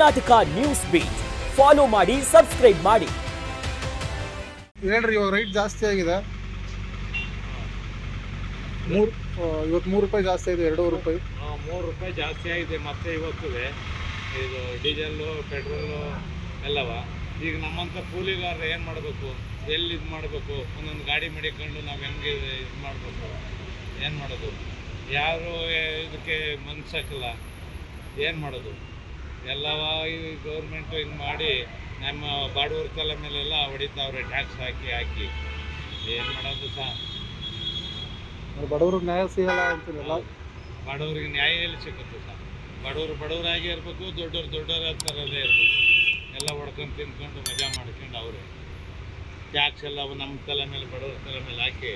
Karnataka news beat follow ಮಾಡಿ, subscribe ಮಾಡಿ. ಹೇಳ್ರಿ, ಇವಾಗ ರೈಟ್ ಜಾಸ್ತಿ ಆಗಿದೆ. ಇವತ್ತು 3 ರೂಪಾಯಿ ಜಾಸ್ತಿ ಆಗಿದೆ, 2 ರೂಪಾಯಿ. 3 ರೂಪಾಯಿ ಜಾಸ್ತಿ ಆಗಿದೆ. ಮತ್ತೆ ಇವತ್ತು ಇದು ಡೀಸೆಲ್ಲು, ಪೆಟ್ರೋಲು ಎಲ್ಲವ. ಈಗ ನಮ್ಮಂಥ ಕೂಲಿಗಾರರು ಏನು ಮಾಡಬೇಕು, ಎಲ್ಲಿ ಇದು ಮಾಡಬೇಕು, ಒಂದೊಂದು ಗಾಡಿ ಮಡಿಕೊಂಡು ನಾವು ಹೆಂಗೆ ಇದು ಮಾಡಬೇಕು, ಏನು ಮಾಡೋದು? ಯಾರು ಇದಕ್ಕೆ ಮನ್ಸಕ್ಕಿಲ್ಲ, ಏನು ಮಾಡೋದು? ಎಲ್ಲವ ಈ ಗೌರ್ಮೆಂಟು ಹಿಂಗೆ ಮಾಡಿ ನಮ್ಮ ಬಾಡುವ್ರ ತಲೆ ಮೇಲೆಲ್ಲ ಹೊಡಿತಾವ್ರೆ, ಟ್ಯಾಕ್ಸ್ ಹಾಕಿ ಏನು ಮಾಡೋದು ಸಹ? ಬಡವ್ರಿಗೆ ನ್ಯಾಯ ಸಿಗಲ್ಲ ಅಂತಿಲ್ಲ. ಬಡವ್ರಿಗೆ ನ್ಯಾಯ ಎಲ್ಲಿ ಸಿಗುತ್ತೆ ಸಹ? ಬಡವರಾಗಿ ಇರಬೇಕು, ದೊಡ್ಡವ್ರ ಥರದೇ ಇರಬೇಕು. ಎಲ್ಲ ಹೊಡ್ಕೊಂಡು ತಿನ್ಕೊಂಡು ಮಜಾ ಮಾಡ್ಕೊಂಡು ಅವರೇ ಟ್ಯಾಕ್ಸ್ ಎಲ್ಲ ನಮ್ಮ ತಲೆ ಮೇಲೆ, ಬಡವ್ರ ತಲೆ ಮೇಲೆ ಹಾಕಿ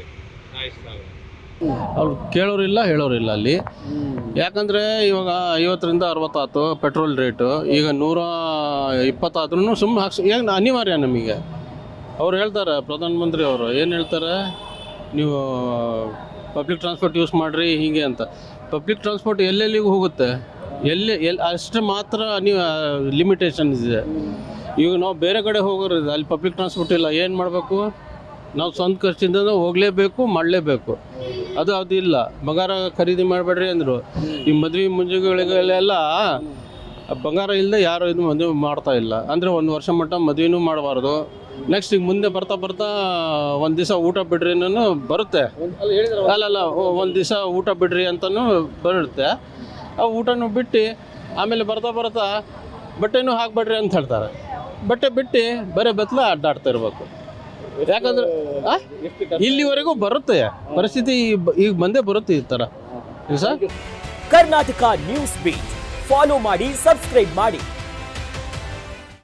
ಸಾಯಿಸ್ತಾವ್ರೆ. ಅವ್ರು ಕೇಳೋರಿಲ್ಲ, ಹೇಳೋರಿಲ್ಲ ಅಲ್ಲಿ. ಯಾಕಂದರೆ ಇವಾಗ 50ರಿಂದ 60 ಆಯ್ತು ಪೆಟ್ರೋಲ್ ರೇಟು. ಈಗ 120 ಆದ್ರೂ ಸುಮ್ಮನೆ ಏನು ಅನಿವಾರ್ಯ ನಮಗೆ. ಅವ್ರು ಹೇಳ್ತಾರೆ, ಪ್ರಧಾನಮಂತ್ರಿ ಅವರು ಏನು ಹೇಳ್ತಾರೆ, ನೀವು ಪಬ್ಲಿಕ್ ಟ್ರಾನ್ಸ್ಪೋರ್ಟ್ ಯೂಸ್ ಮಾಡಿರಿ ಹೀಗೆ ಅಂತ. ಪಬ್ಲಿಕ್ ಟ್ರಾನ್ಸ್ಪೋರ್ಟ್ ಎಲ್ಲೆಲ್ಲಿಗೂ ಹೋಗುತ್ತೆ, ಎಲ್ಲಿ ಅಷ್ಟು ಮಾತ್ರ ನೀವು ಲಿಮಿಟೇಷನ್ ಇದೆ. ಈಗ ನಾವು ಬೇರೆ ಕಡೆ ಹೋಗೋರಿದೆ, ಅಲ್ಲಿ ಪಬ್ಲಿಕ್ ಟ್ರಾನ್ಸ್ಪೋರ್ಟ್ ಇಲ್ಲ, ಏನು ಮಾಡಬೇಕು? ನಾವು ಸ್ವಂತ ಖರ್ಚಿಂದ ಹೋಗಲೇಬೇಕು, ಮಾಡಲೇಬೇಕು. ಅದು ಇಲ್ಲ. ಬಂಗಾರ ಖರೀದಿ ಮಾಡಬೇಡ್ರಿ ಅಂದರು. ಈ ಮದುವೆ ಮುಂಜಿಗಳಿಗೆಲ್ಲ ಬಂಗಾರ ಇಲ್ಲದೆ ಯಾರು ಇದು ಮದುವೆ ಮಾಡ್ತಾ ಇಲ್ಲ. ಅಂದರೆ 1 ವರ್ಷ ಮಟ್ಟ ಮದುವೆನೂ ಮಾಡಬಾರ್ದು. ನೆಕ್ಸ್ಟ್ ಈಗ ಮುಂದೆ ಬರ್ತಾ ಒಂದು ದಿವಸ ಊಟ ಬಿಡ್ರಿ ಅನ್ನೋ ಬರುತ್ತೆ. ಅಲ್ಲಲ್ಲ, ಒಂದು ದಿವಸ ಊಟ ಬಿಡ್ರಿ ಅಂತಲೂ ಬರುತ್ತೆ. ಆ ಊಟನೂ ಬಿಟ್ಟು ಆಮೇಲೆ ಬರ್ತಾ ಬಟ್ಟೆನೂ ಹಾಕ್ಬೇಡ್ರಿ ಅಂತ ಹೇಳ್ತಾರೆ. ಬಟ್ಟೆ ಬಿಟ್ಟು ಬರೀ ಬೆತ್ತಲ ಅಡ್ಡಾಡ್ತಾ ಇರ್ಬೇಕು. ಯಾಕಂದ್ರೆ ಇಲ್ಲಿವರೆಗೂ ಬರುತ್ತೆ ಪರಿಸ್ಥಿತಿ, ಈಗ ಬಂದೇ ಬರುತ್ತೆ ಈ ಥರ. Sir, Karnataka news beat follow ಮಾಡಿ, ಸಬ್ಸ್ಕ್ರೈಬ್ ಮಾಡಿ.